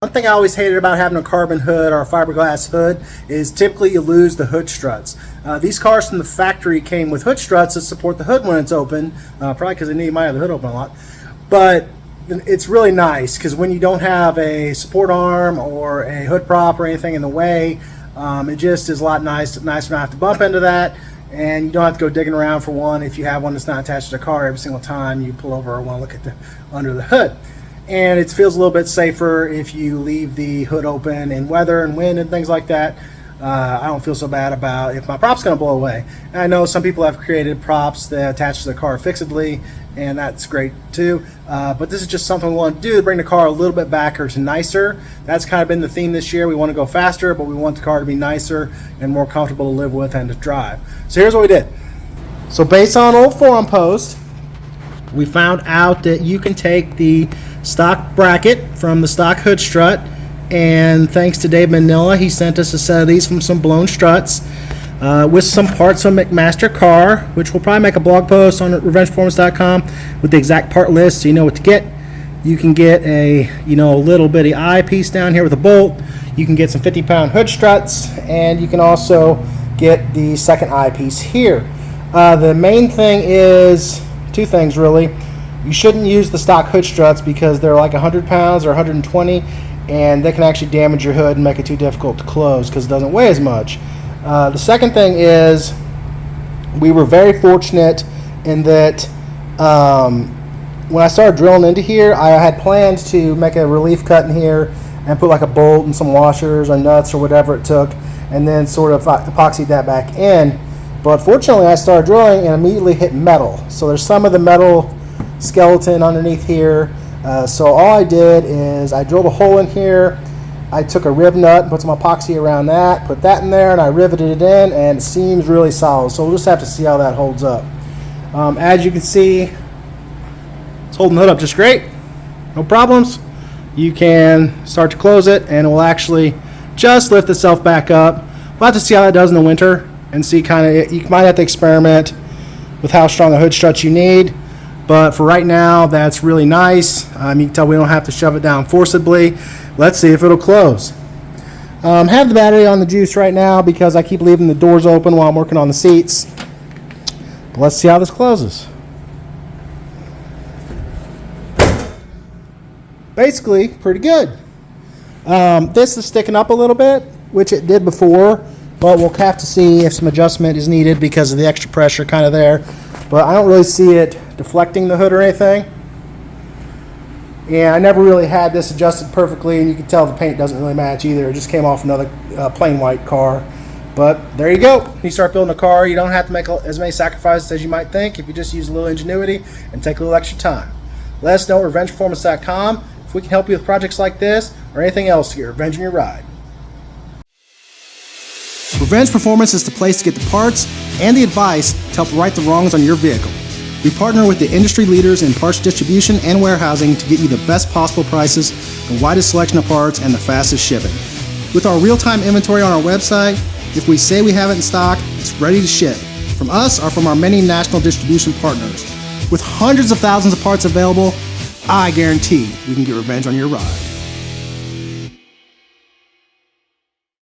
One thing I always hated about having a carbon hood or a fiberglass hood is typically you lose the hood struts. These cars from the factory came with hood struts that support the hood when it's open, probably because they might have the hood open a lot. But it's really nice because when you don't have a support arm or a hood prop or anything in the way, it just is a lot nicer not to have to bump into that, and you don't have to go digging around for one if you have one that's not attached to the car every single time you pull over or want to look at the under the hood. And it feels a little bit safer if you leave the hood open in weather and wind and things like that. I don't feel so bad about if my prop's going to blow away. And I know some people have created props that attach to the car fixedly, and that's great too. But this is just something we want to do to bring the car a little bit back or to nicer. That's kind of been the theme this year. We want to go faster, but we want the car to be nicer and more comfortable to live with and to drive. So here's what we did. So based on old forum posts, we found out that you can take the stock bracket from the stock hood strut, and thanks to Dave Manila, he sent us a set of these from some blown struts with some parts from McMaster car, which we'll probably make a blog post on revengeperformance.com with the exact part list so you know what to get. You can get a little bitty eye piece down here with a bolt. You can get some 50-pound hood struts, and you can also get the second eye piece here. The main thing is two things really. You shouldn't use the stock hood struts because they're like 100 pounds or 120, and they can actually damage your hood and make it too difficult to close because it doesn't weigh as much. The second thing is we were very fortunate in that when I started drilling into here, I had plans to make a relief cut in here and put like a bolt and some washers or nuts or whatever it took, and then sort of epoxy that back in. But fortunately, I started drilling and immediately hit metal. So there's some of the metal skeleton underneath here. So all I did is I drilled a hole in here. I took a rib nut and put some epoxy around that, put that in there, and I riveted it in, and it seems really solid. So we'll just have to see how that holds up. As you can see, it's holding the hood up just great. No problems. You can start to close it, and it will actually just lift itself back up. We'll have to see how that does in the winter and see you might have to experiment with how strong a hood strut you need. But for right now, that's really nice. You can tell we don't have to shove it down forcibly. Let's see if it'll close. Have the battery on the juice right now because I keep leaving the doors open while I'm working on the seats. But let's see how this closes. Basically, pretty good. This is sticking up a little bit, which it did before, but we'll have to see if some adjustment is needed because of the extra pressure kind of there. But I don't really see it deflecting the hood or anything. And I never really had this adjusted perfectly, and you can tell the paint doesn't really match either. It just came off another plain white car. But there you go. When you start building a car, you don't have to make as many sacrifices as you might think if you just use a little ingenuity and take a little extra time. Let us know at revengeperformance.com if we can help you with projects like this or anything else here. Revenge your ride. Revenge Performance is the place to get the parts and the advice to help right the wrongs on your vehicle. We partner with the industry leaders in parts distribution and warehousing to get you the best possible prices, the widest selection of parts, and the fastest shipping. With our real-time inventory on our website, if we say we have it in stock, it's ready to ship, from us or from our many national distribution partners. With hundreds of thousands of parts available, I guarantee we can get revenge on your ride.